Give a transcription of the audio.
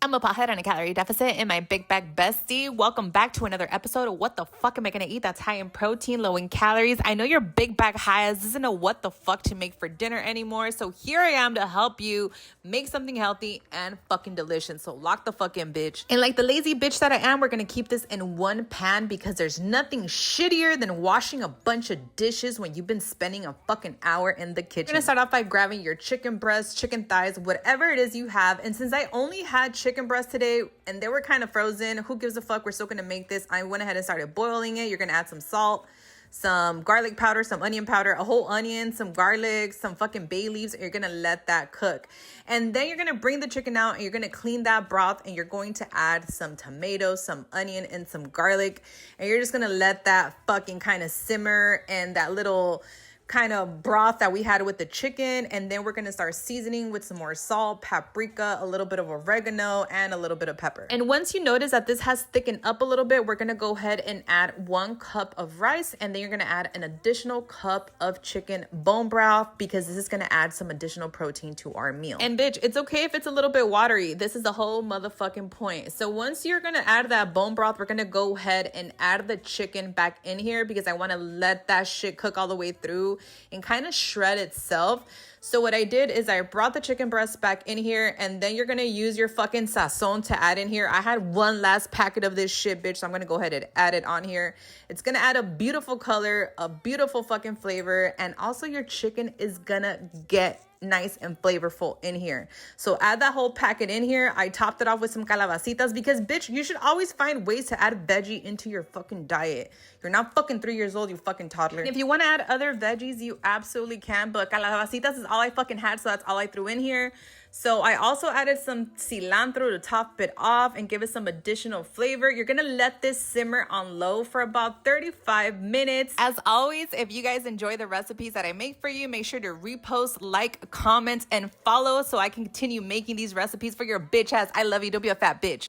I'm a pothead on a calorie deficit in my big bag bestie. Welcome back to another episode of What the Fuck Am I Gonna Eat That's High in Protein, Low in Calories. I know your big bag highs doesn't know what the fuck to make for dinner anymore. So here I am to help you make something healthy and fucking delicious. So lock the fuck in, bitch. And like the lazy bitch that I am, we're gonna keep this in one pan because there's nothing shittier than washing a bunch of dishes when you've been spending a fucking hour in the kitchen. You're gonna start off by grabbing your chicken breasts, chicken thighs, whatever it is you have. And since I only had chicken breast today and they were kind of frozen, who gives a fuck, we're still gonna make this. I went ahead and started boiling it. You're gonna add some salt, some garlic powder, some onion powder, a whole onion, some garlic, some fucking bay leaves, and you're gonna let that cook. And then you're gonna bring the chicken out and you're gonna clean that broth and you're going to add some tomatoes, some onion, and some garlic. And you're just gonna let that fucking kind of simmer and that little kind of broth that we had with the chicken. And then we're gonna start seasoning with some more salt, paprika, a little bit of oregano, and a little bit of pepper. And once you notice that this has thickened up a little bit, we're gonna go ahead and add 1 cup of rice, and then you're gonna add an additional cup of chicken bone broth because this is gonna add some additional protein to our meal. And bitch, it's okay if it's a little bit watery. This is the whole motherfucking point. So once you're gonna add that bone broth, we're gonna go ahead and add the chicken back in here because I wanna let that shit cook all the way through and kind of shred itself. So what I did is I brought the chicken breast back in here, and then you're gonna use your fucking sazon to add in here. I had one last packet of this shit, bitch, so I'm gonna go ahead and add it on here. It's gonna add a beautiful color, a beautiful fucking flavor, and also your chicken is gonna get nice and flavorful in here. So add that whole packet in here. I topped it off with some calabacitas because bitch, you should always find ways to add veggie into your fucking diet. You're not fucking 3 years old, you fucking toddler. And if you want to add other veggies, you absolutely can, but calabacitas is all I fucking had, so that's all I threw in here. So I also added some cilantro to top it off and give it some additional flavor. You're gonna let this simmer on low for about 35 minutes. As always, if you guys enjoy the recipes that I make for you, make sure to repost, like, comment, and follow so I can continue making these recipes for your bitch ass. I love you. Don't be a fat bitch.